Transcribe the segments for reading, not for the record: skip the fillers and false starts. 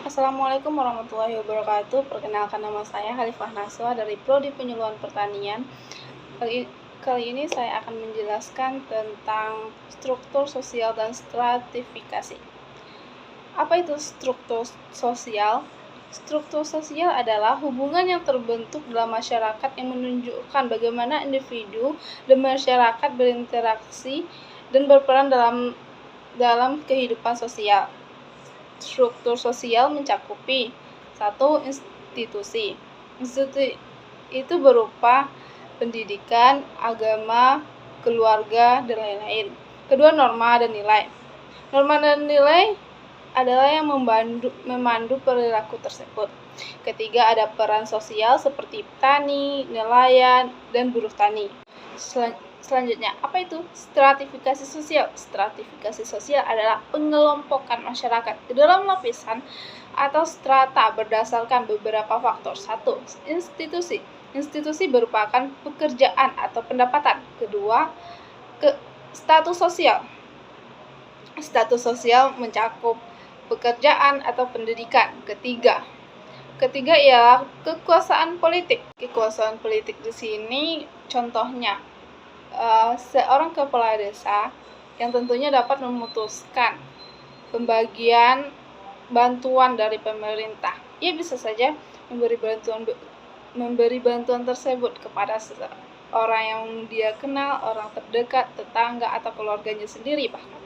Assalamualaikum warahmatullahi wabarakatuh. Perkenalkan, nama saya Khalifah Naswa dari Prodi Penyuluhan Pertanian. Kali ini saya akan menjelaskan tentang struktur sosial dan stratifikasi. Apa itu struktur sosial? Struktur sosial adalah hubungan yang terbentuk dalam masyarakat yang menunjukkan bagaimana individu dan masyarakat berinteraksi dan berperan dalam kehidupan sosial. Struktur sosial mencakupi 1. Institusi. Institusi itu berupa pendidikan, agama, keluarga, dan lain-lain. Kedua, norma dan nilai. Norma dan nilai adalah yang memandu perilaku tersebut. Ketiga, ada peran sosial seperti petani, nelayan, dan buruh tani. Selanjutnya, apa itu stratifikasi sosial? Stratifikasi sosial adalah pengelompokan masyarakat ke dalam lapisan atau strata berdasarkan beberapa faktor. 1. Institusi. Institusi merupakan pekerjaan atau pendapatan. Kedua, status sosial. Status sosial mencakup pekerjaan atau pendidikan. Ketiga ialah kekuasaan politik. Kekuasaan politik di sini contohnya seorang kepala desa yang tentunya dapat memutuskan pembagian bantuan dari pemerintah. Ia bisa saja memberi bantuan tersebut kepada orang yang dia kenal, orang terdekat, tetangga, atau keluarganya sendiri bahkan.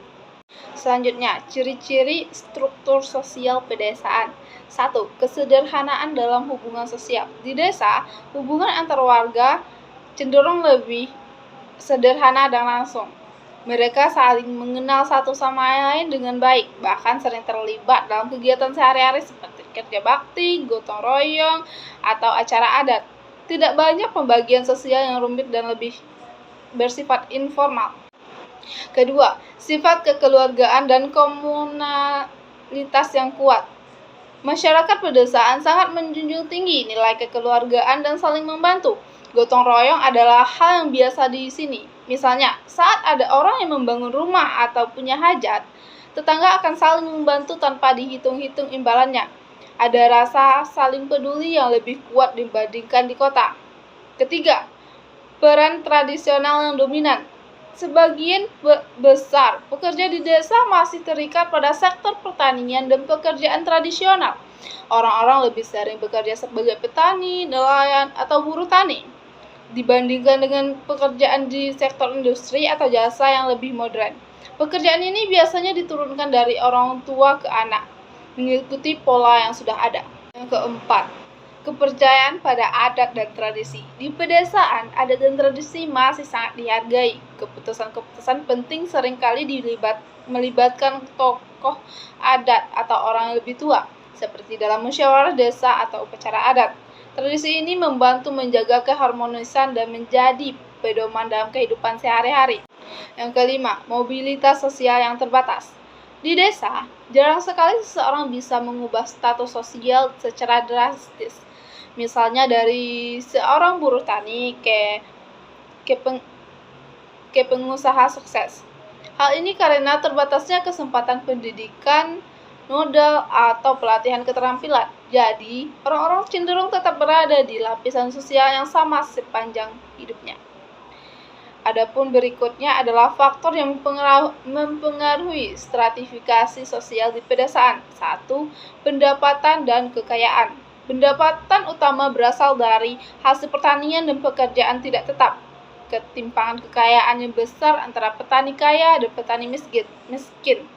Selanjutnya, ciri-ciri struktur sosial pedesaan. 1. Kesederhanaan dalam hubungan sosial. Di desa, hubungan antar warga cenderung lebih sederhana dan langsung. Mereka saling mengenal satu sama lain dengan baik, bahkan sering terlibat dalam kegiatan sehari-hari seperti kerja bakti, gotong royong, atau acara adat. Tidak banyak pembagian sosial yang rumit dan lebih bersifat informal. Kedua, sifat kekeluargaan dan komunitas yang kuat. Masyarakat pedesaan sangat menjunjung tinggi nilai kekeluargaan dan saling membantu. Gotong royong adalah hal yang biasa di sini. Misalnya, saat ada orang yang membangun rumah atau punya hajat, tetangga akan saling membantu tanpa dihitung-hitung imbalannya. Ada rasa saling peduli yang lebih kuat dibandingkan di kota. Ketiga, peran tradisional yang dominan. Sebagian besar pekerja di desa masih terikat pada sektor pertanian dan pekerjaan tradisional. Orang-orang lebih sering bekerja sebagai petani, nelayan, atau buruh tani dibandingkan dengan pekerjaan di sektor industri atau jasa yang lebih modern. Pekerjaan ini biasanya diturunkan dari orang tua ke anak, mengikuti pola yang sudah ada. Yang keempat, kepercayaan pada adat dan tradisi. Di pedesaan, adat dan tradisi masih sangat dihargai. Keputusan-keputusan penting seringkali melibatkan tokoh adat atau orang yang lebih tua, seperti dalam musyawarah desa atau upacara adat. Tradisi ini membantu menjaga keharmonisan dan menjadi pedoman dalam kehidupan sehari-hari. Yang kelima, mobilitas sosial yang terbatas. Di desa, jarang sekali seseorang bisa mengubah status sosial secara drastis. Misalnya dari seorang buruh tani ke pengusaha sukses. Hal ini karena terbatasnya kesempatan pendidikan, modal, atau pelatihan keterampilan. Jadi, orang-orang cenderung tetap berada di lapisan sosial yang sama sepanjang hidupnya. Adapun berikutnya adalah faktor yang mempengaruhi stratifikasi sosial di pedesaan. 1. Pendapatan dan kekayaan. Pendapatan utama berasal dari hasil pertanian dan pekerjaan tidak tetap. Ketimpangan kekayaan yang besar antara petani kaya dan petani miskin.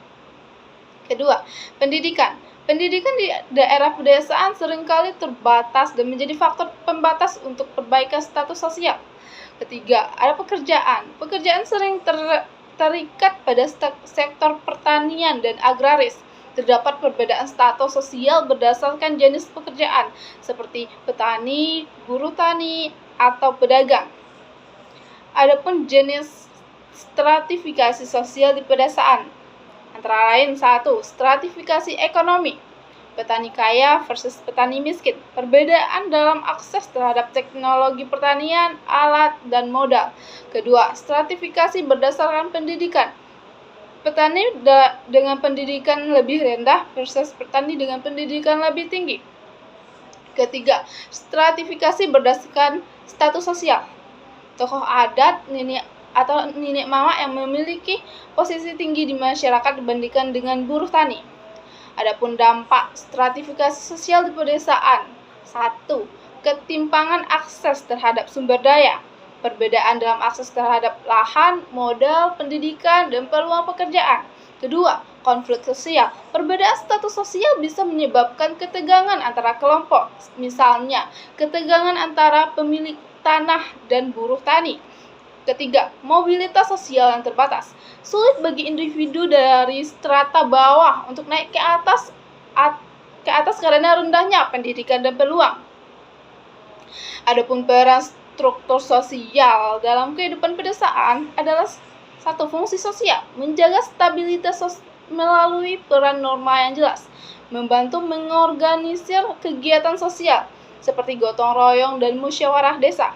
Kedua, pendidikan. Pendidikan di daerah pedesaan seringkali terbatas dan menjadi faktor pembatas untuk perbaikan status sosial. Ketiga, ada pekerjaan. Pekerjaan sering terikat pada sektor pertanian dan agraris. Terdapat perbedaan status sosial berdasarkan jenis pekerjaan, seperti petani, buruh tani, atau pedagang. Adapun jenis stratifikasi sosial di pedesaan, antara lain 1. Stratifikasi ekonomi. Petani kaya versus petani miskin. Perbedaan dalam akses terhadap teknologi pertanian, alat, dan modal. Kedua, stratifikasi berdasarkan pendidikan. petani dengan pendidikan lebih rendah versus petani dengan pendidikan lebih tinggi. Ketiga, stratifikasi berdasarkan status sosial. Tokoh adat, nenek atau nenek mama yang memiliki posisi tinggi di masyarakat dibandingkan dengan buruh tani. Adapun dampak stratifikasi sosial di pedesaan. 1. Ketimpangan akses terhadap sumber daya. Perbedaan dalam akses terhadap lahan, modal, pendidikan, dan peluang pekerjaan. Kedua, konflik sosial. Perbedaan status sosial bisa menyebabkan ketegangan antara kelompok. Misalnya, ketegangan antara pemilik tanah dan buruh tani. Ketiga, mobilitas sosial yang terbatas. Sulit bagi individu dari strata bawah untuk naik ke atas karena rendahnya pendidikan dan peluang. Adapun peran struktur sosial dalam kehidupan pedesaan adalah satu, fungsi sosial, menjaga stabilitas melalui peran norma yang jelas, membantu mengorganisir kegiatan sosial seperti gotong royong dan musyawarah desa.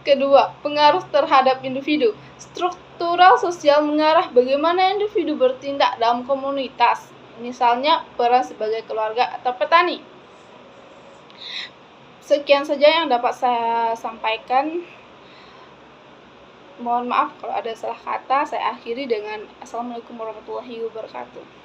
Kedua, pengaruh terhadap individu. Struktural sosial mengarah bagaimana individu bertindak dalam komunitas, misalnya peran sebagai keluarga atau petani. Sekian saja yang dapat saya sampaikan. Mohon maaf kalau ada salah kata. Saya akhiri dengan Assalamualaikum warahmatullahi wabarakatuh.